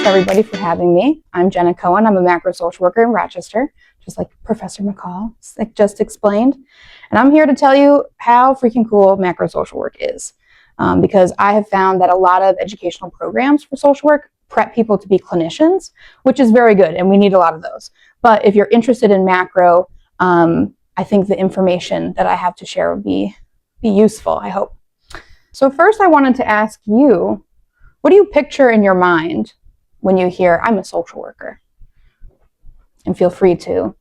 everybody for having me. I'm Jenna Cohen. I'm a macro social worker in Rochester, just like Professor McCall just explained. And I'm here to tell you how freaking cool macro social work is. Because I have found that a lot of educational programs for social work prep people to be clinicians, which is very good, and we need a lot of those. But if you're interested in macro, I think the information that I have to share would be useful, I hope. So first I wanted to ask you, what do you picture in your mind when you hear, I'm a social worker? And feel free to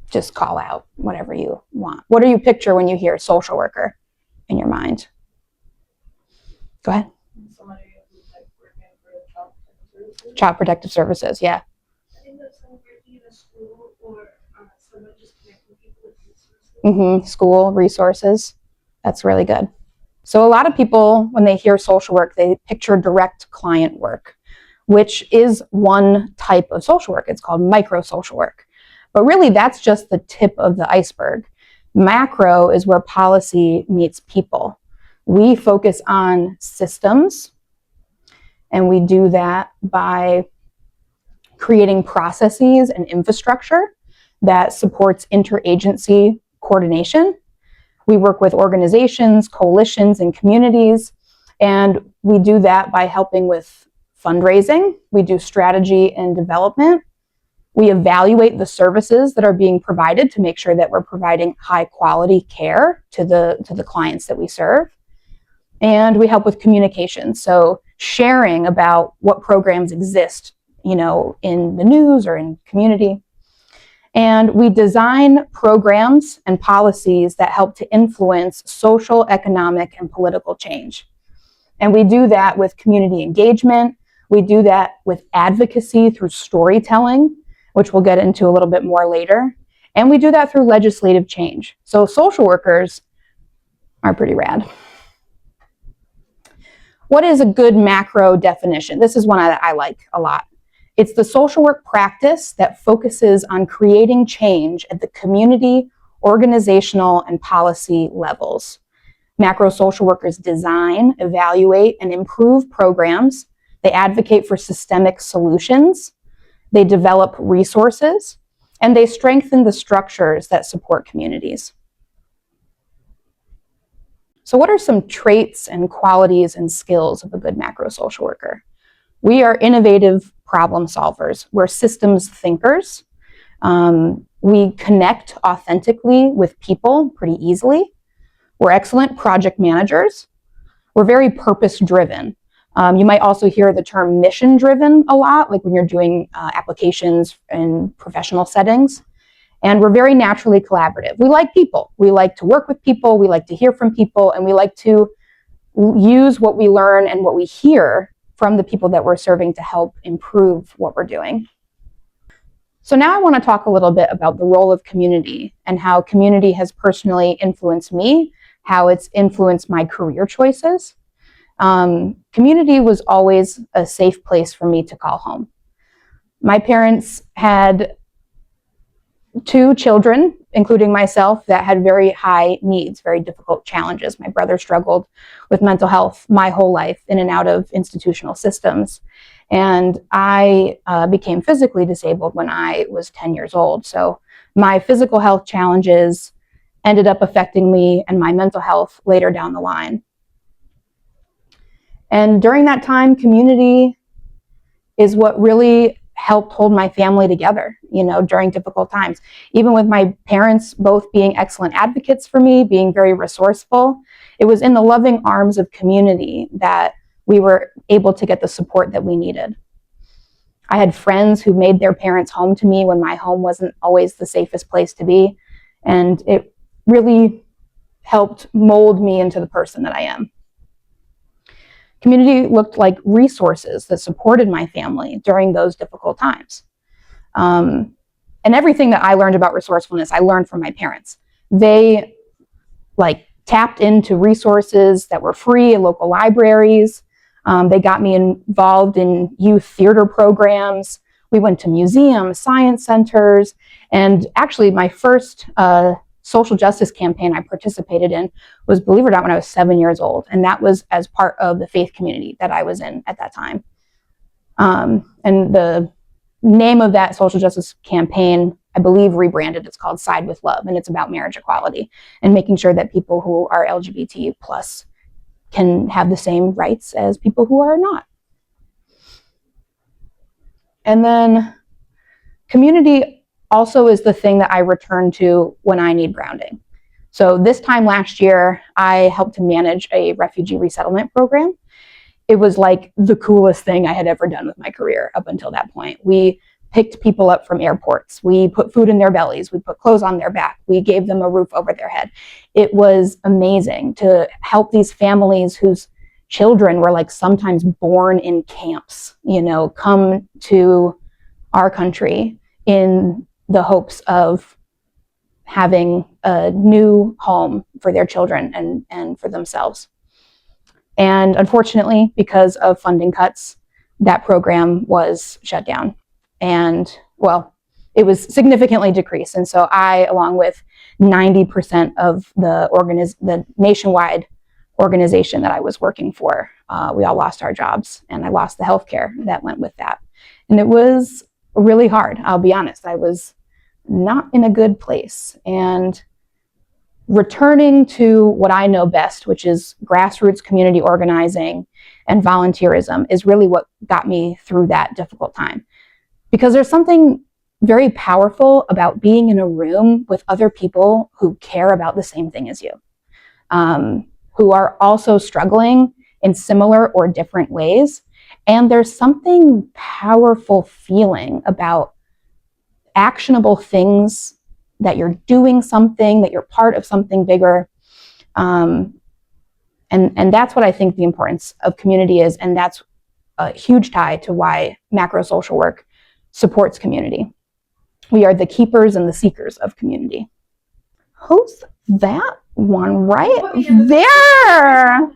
just call out whatever you want. What do you picture when you hear social worker in your mind? Go ahead. Somebody who's like working for Child Protective Services. Child Protective Services, yeah. I think that's someone working in a school or someone just connecting people with resources. School resources. That's really good. So a lot of people, when they hear social work, they picture direct client work, which is one type of social work. It's called micro social work. But really, that's just the tip of the iceberg. Macro is where policy meets people. We focus on systems, and we do that by creating processes and infrastructure that supports interagency coordination. We work with organizations, coalitions, and communities, and we do that by helping with fundraising. We do strategy and development. We evaluate the services that are being provided to make sure that we're providing high quality care to the clients that we serve. And we help with communication, so sharing about what programs exist, in the news or in community. And we design programs and policies that help to influence social, economic, and political change. And we do that with community engagement. We do that with advocacy through storytelling, which we'll get into a little bit more later. And we do that through legislative change. So social workers are pretty rad. What is a good macro definition? This is one that I like a lot. It's the social work practice that focuses on creating change at the community, organizational, and policy levels. Macro social workers design, evaluate, and improve programs. They advocate for systemic solutions. They develop resources, and they strengthen the structures that support communities. So what are some traits and qualities and skills of a good macro social worker? We are innovative problem solvers. We're systems thinkers. We connect authentically with people pretty easily. We're excellent project managers. We're very purpose-driven. You might also hear the term mission-driven a lot, like when you're doing applications in professional settings. And we're very naturally collaborative. We like people. We like to work with people. We like to hear from people. And we like to use what we learn and what we hear from the people that we're serving to help improve what we're doing. So now I want to talk a little bit about the role of community and how community has personally influenced me, how it's influenced my career choices. Community was always a safe place for me to call home. My parents had 2 children, including myself, that had very high needs, very difficult challenges. My brother struggled with mental health my whole life, in and out of institutional systems. And I became physically disabled when I was 10 years old. So my physical health challenges ended up affecting me and my mental health later down the line. And during that time, community is what really helped hold my family together, during difficult times. Even with my parents both being excellent advocates for me, being very resourceful, it was in the loving arms of community that we were able to get the support that we needed. I had friends who made their parents home to me when my home wasn't always the safest place to be, and it really helped mold me into the person that I am. Community looked like resources that supported my family during those difficult times. And everything that I learned about resourcefulness, I learned from my parents. They tapped into resources that were free in local libraries. They got me involved in youth theater programs. We went to museums, science centers, and actually my first social justice campaign I participated in was, believe it or not, when I was 7 years old. And that was as part of the faith community that I was in at that time. And the name of that social justice campaign, I believe, rebranded. It's called Side with Love, and it's about marriage equality and making sure that people who are LGBT plus can have the same rights as people who are not. And then community also is the thing that I return to when I need grounding. So this time last year, I helped to manage a refugee resettlement program. It was like the coolest thing I had ever done with my career up until that point. We picked people up from airports. We put food in their bellies. We put clothes on their back. We gave them a roof over their head. It was amazing to help these families whose children were like sometimes born in camps, come to our country in the hopes of having a new home for their children and for themselves. And unfortunately, because of funding cuts, that program was shut down. And, well, it was significantly decreased. And so I, along with 90% of the nationwide organization that I was working for, we all lost our jobs, and I lost the healthcare that went with that. And it was really hard, I'll be honest. I was not in a good place. And returning to what I know best, which is grassroots community organizing and volunteerism, is really what got me through that difficult time. Because there's something very powerful about being in a room with other people who care about the same thing as you, who are also struggling in similar or different ways. And there's something powerful feeling about actionable things, that you're doing something, that you're part of something bigger. And that's what I think the importance of community is. And that's a huge tie to why macro social work supports community. We are the keepers and the seekers of community. Who's that one right there?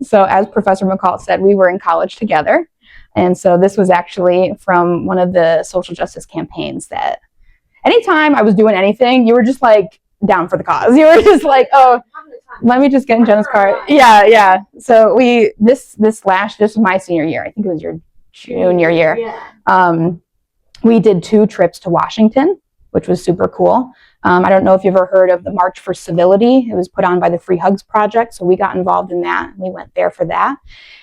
So as Professor McCall said, we were in college together. And so this was actually from one of the social justice campaigns that anytime I was doing anything, you were just like down for the cause. You were just like, oh, let me just get in Jenna's car. Yeah. So this was my senior year. I think it was your junior year. Yeah. We did 2 trips to Washington, which was super cool. I don't know if you've ever heard of the March for Civility. It was put on by the Free Hugs Project, so we got involved in that. We went there for that.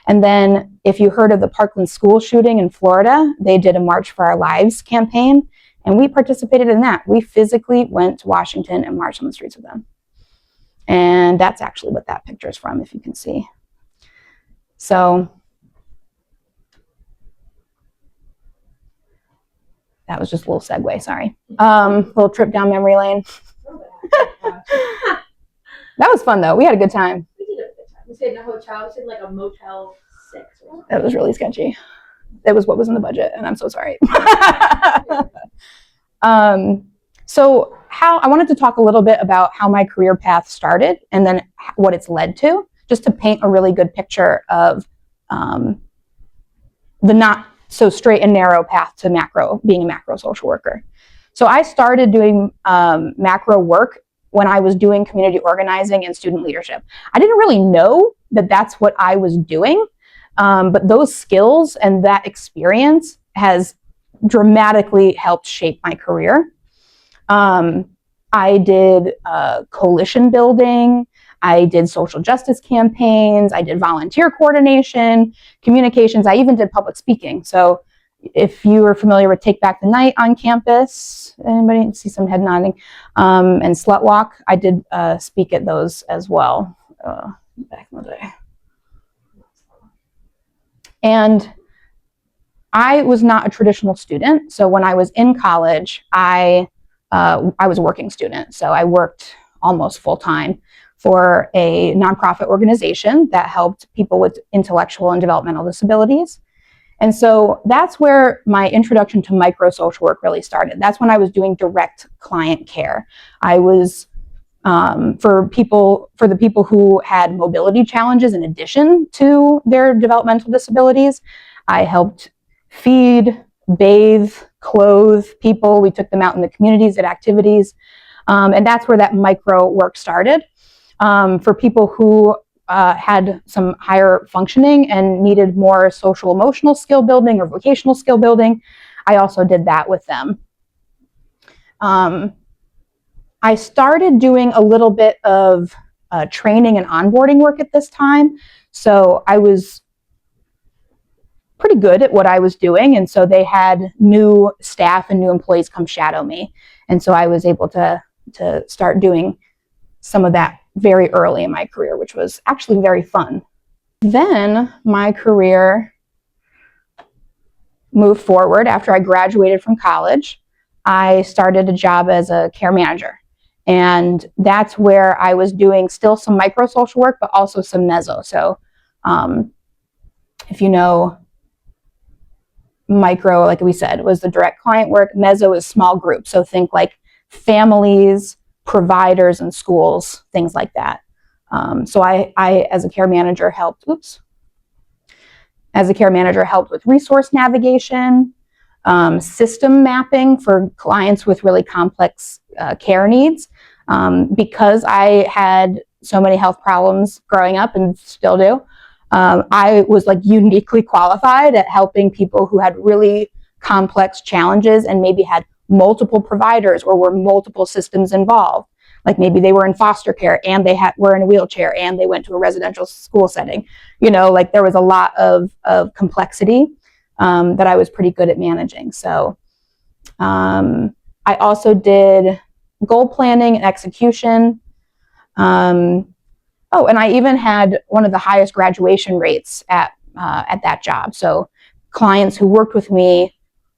And then if you heard of the Parkland school shooting in Florida, they did a March for Our Lives campaign, and we participated in that. We physically went to Washington and marched on the streets with them. And that's actually what that picture is from, if you can see. So that was just a little segue, sorry. Little trip down memory lane. That was fun, though. We had a good time. We did a good time. We stayed in a hotel. We stayed in like a Motel 6 or something. That was really sketchy. That was what was in the budget, and I'm so sorry. So I wanted to talk a little bit about how my career path started and then what it's led to, just to paint a really good picture of the not so straight and narrow path to being a macro social worker. So I started doing macro work when I was doing community organizing and student leadership. I didn't really know that that's what I was doing, but those skills and that experience has dramatically helped shape my career. I did coalition building. I did social justice campaigns. I did volunteer coordination, communications. I even did public speaking. So if you are familiar with Take Back the Night on campus, anybody see some head nodding, and Slut Walk, I did speak at those as well back in the day. And I was not a traditional student. So when I was in college, I was a working student. So I worked almost full time for a nonprofit organization that helped people with intellectual and developmental disabilities. And so that's where my introduction to micro social work really started. That's when I was doing direct client care. I was for the people who had mobility challenges in addition to their developmental disabilities. I helped feed, bathe, clothe people. We took them out in the communities at activities. And that's where that micro work started. For people who had some higher functioning and needed more social emotional skill building or vocational skill building, I also did that with them. I started doing a little bit of training and onboarding work at this time. So I was pretty good at what I was doing. And so they had new staff and new employees come shadow me. And so I was able to start doing some of that very early in my career, which was actually very fun. Then my career moved forward. After I graduated from college, I started a job as a care manager. And that's where I was doing still some micro social work, but also some meso. So if you know, micro, like we said, was the direct client work. Meso is small groups. So think like families, providers, and schools, things like that. So I, as a care manager, helped with resource navigation, system mapping for clients with really complex care needs. Because I had so many health problems growing up and still do, I was like uniquely qualified at helping people who had really complex challenges and maybe had multiple providers or were multiple systems involved. Like maybe they were in foster care and they were in a wheelchair and they went to a residential school setting. You know, like there was a lot of complexity that I was pretty good at managing. So I also did goal planning and execution. And I even had one of the highest graduation rates at that job. So clients who worked with me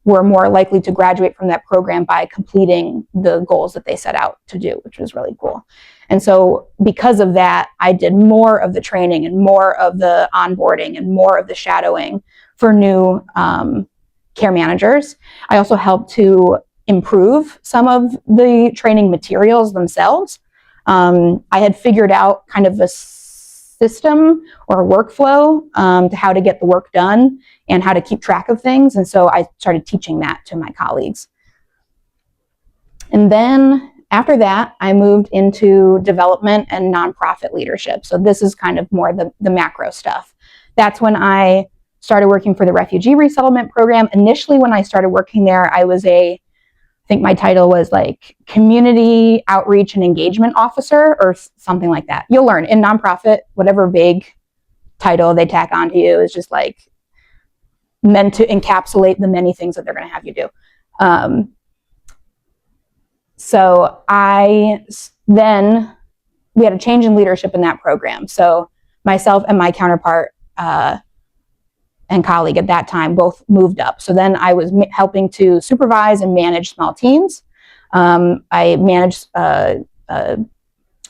were more likely to graduate from that program by completing the goals that they set out to do, which was really cool. And so because of that, I did more of the training and more of the onboarding and more of the shadowing for new care managers. I also helped to improve some of the training materials themselves. I had figured out kind of a system or a workflow to how to get the work done and how to keep track of things. And so I started teaching that to my colleagues. And then after that, I moved into development and nonprofit leadership. So this is kind of more the macro stuff. That's when I started working for the refugee resettlement program. Initially, when I started working there, I think my title was like community outreach and engagement officer or something like that. You'll learn in nonprofit, whatever vague title they tack onto you is just like meant to encapsulate the many things that they're going to have you do. So we had a change in leadership in that program. So myself and my counterpart and colleague at that time both moved up. So then I was helping to supervise and manage small teams. I managed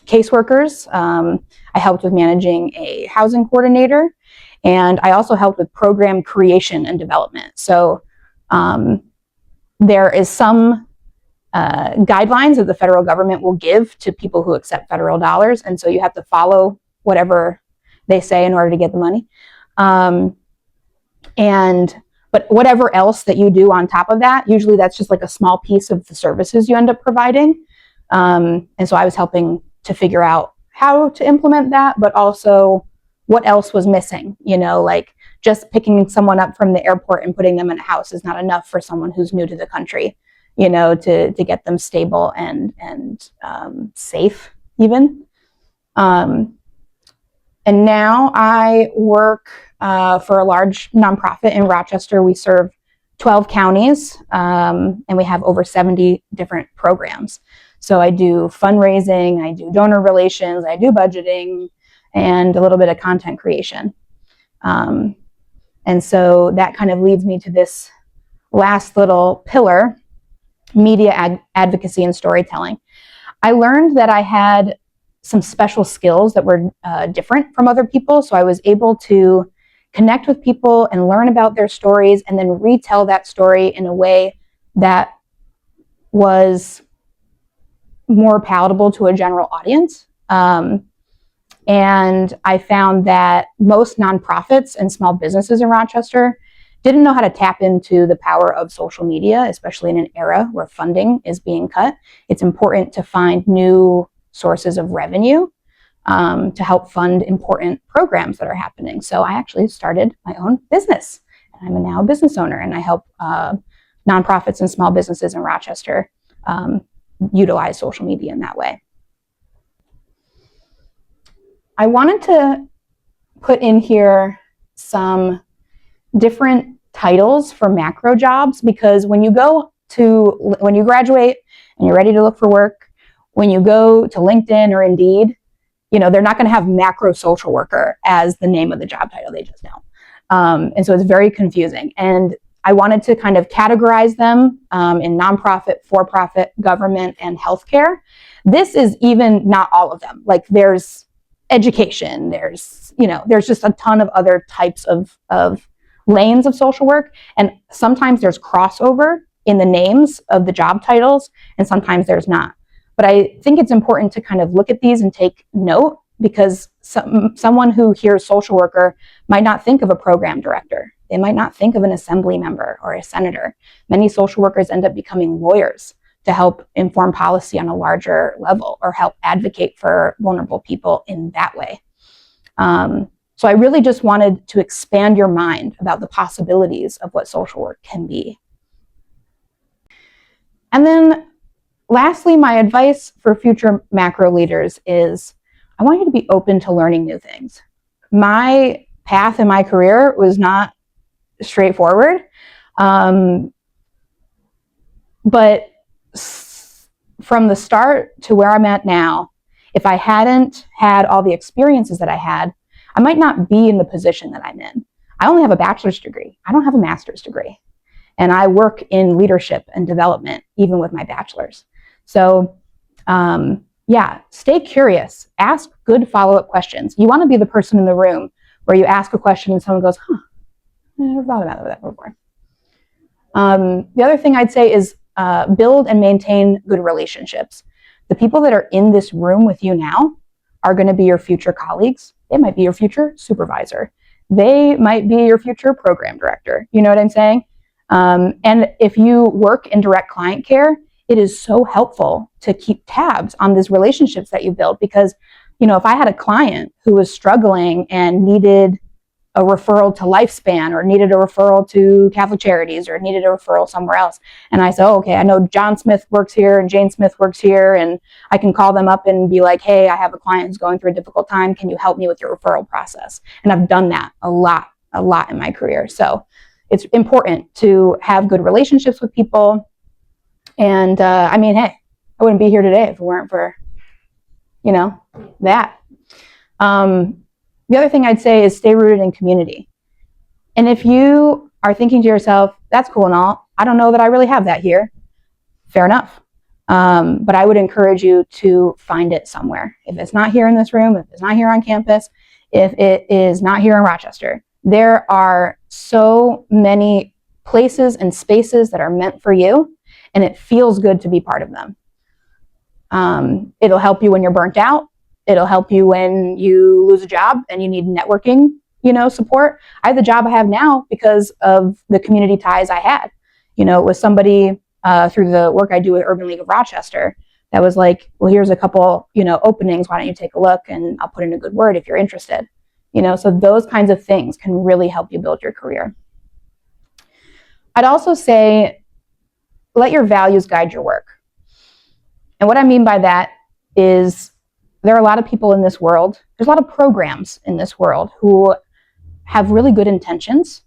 caseworkers. I helped with managing a housing coordinator. And I also helped with program creation and development. So there is some guidelines that the federal government will give to people who accept federal dollars. And so you have to follow whatever they say in order to get the money. But whatever else that you do on top of that, usually that's just like a small piece of the services you end up providing. And so I was helping to figure out how to implement that, but also what else was missing. You know, like just picking someone up from the airport and putting them in a house is not enough for someone who's new to the country, you know, to get them stable and safe even. And now I work for a large nonprofit in Rochester. We serve 12 counties, and we have over 70 different programs. So I do fundraising, I do donor relations, I do budgeting, and a little bit of content creation. And so that kind of leads me to this last little pillar, media advocacy and storytelling. I learned that I had some special skills that were different from other people. So I was able to connect with people and learn about their stories and then retell that story in a way that was more palatable to a general audience. And I found that most nonprofits and small businesses in Rochester didn't know how to tap into the power of social media, especially in an era where funding is being cut. It's important to find new sources of revenue. to help fund important programs that are happening. So I actually started my own business. I'm now a business owner, and I help nonprofits and small businesses in Rochester utilize social media in that way. I wanted to put in here some different titles for macro jobs, because when you graduate and you're ready to look for work, when you go to LinkedIn or Indeed, they're not going to have macro social worker as the name of the job title. They just don't. And so it's very confusing. And I wanted to kind of categorize them in nonprofit, for-profit, government, and healthcare. This is even not all of them. Like, there's education, there's just a ton of other types of lanes of social work. And sometimes there's crossover in the names of the job titles, and sometimes there's not. But I think it's important to kind of look at these and take note, because someone who hears social worker might not think of a program director. They might not think of an assembly member or a senator. Many social workers end up becoming lawyers to help inform policy on a larger level, or help advocate for vulnerable people in that way. So I really just wanted to expand your mind about the possibilities of what social work can be. And then lastly, my advice for future macro leaders is, I want you to be open to learning new things. My path in my career was not straightforward, but from the start to where I'm at now, if I hadn't had all the experiences that I had, I might not be in the position that I'm in. I only have a bachelor's degree. I don't have a master's degree. And I work in leadership and development, even with my bachelor's. So stay curious. Ask good follow-up questions. You want to be the person in the room where you ask a question and someone goes, I never thought about that before. The other thing I'd say is build and maintain good relationships. The people that are in this room with you now are going to be your future colleagues. They might be your future supervisor. They might be your future program director. You know what I'm saying? And if you work in direct client care, it is so helpful to keep tabs on these relationships that you build, because, if I had a client who was struggling and needed a referral to Lifespan, or needed a referral to Catholic Charities, or needed a referral somewhere else, and I said, okay, I know John Smith works here and Jane Smith works here, and I can call them up and be like, hey, I have a client who's going through a difficult time. Can you help me with your referral process? And I've done that a lot in my career. So it's important to have good relationships with people. And hey, I wouldn't be here today if it weren't for, that. The other thing I'd say is stay rooted in community. And if you are thinking to yourself, that's cool and all, I don't know that I really have that here, fair enough. But I would encourage you to find it somewhere. If it's not here in this room, if it's not here on campus, if it is not here in Rochester, there are so many places and spaces that are meant for you, and it feels good to be part of them. It'll help you when you're burnt out. It'll help you when you lose a job and you need networking, support. I have the job I have now because of the community ties I had. It was somebody through the work I do at Urban League of Rochester that was like, well, here's a couple, openings. Why don't you take a look, and I'll put in a good word if you're interested. So those kinds of things can really help you build your career. I'd also say, let your values guide your work. And what I mean by that is, there are a lot of people in this world, there's a lot of programs in this world who have really good intentions.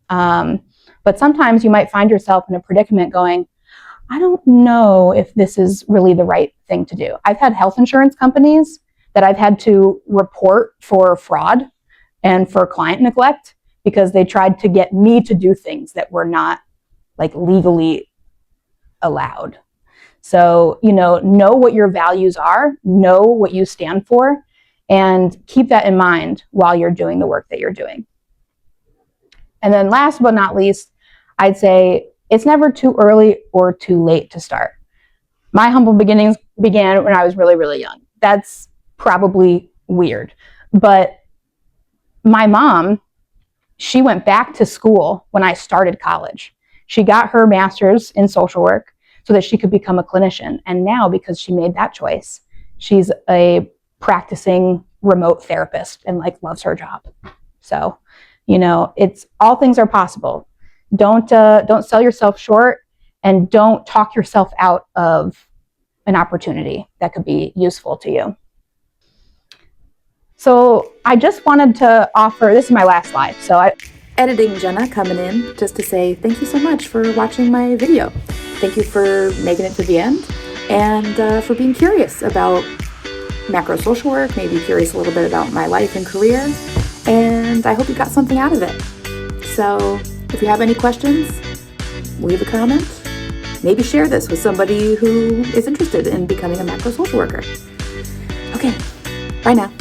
But sometimes you might find yourself in a predicament going, I don't know if this is really the right thing to do. I've had health insurance companies that I've had to report for fraud and for client neglect because they tried to get me to do things that were not legally allowed. So, know what your values are, know what you stand for, and keep that in mind while you're doing the work that you're doing. And then last but not least, I'd say it's never too early or too late to start. My humble beginnings began when I was really, really young. That's probably weird. But my mom, she went back to school when I started college. She got her master's in social work so that she could become a clinician. And now, because she made that choice, she's a practicing remote therapist and like loves her job. So, it's all things are possible. Don't sell yourself short, and don't talk yourself out of an opportunity that could be useful to you. So I just wanted to offer, this is my last slide. Editing Jenna coming in just to say thank you so much for watching my video. Thank you for making it to the end, and for being curious about macro social work, maybe curious a little bit about my life and career, and I hope you got something out of it. So if you have any questions, leave a comment. Maybe share this with somebody who is interested in becoming a macro social worker. Okay, bye now.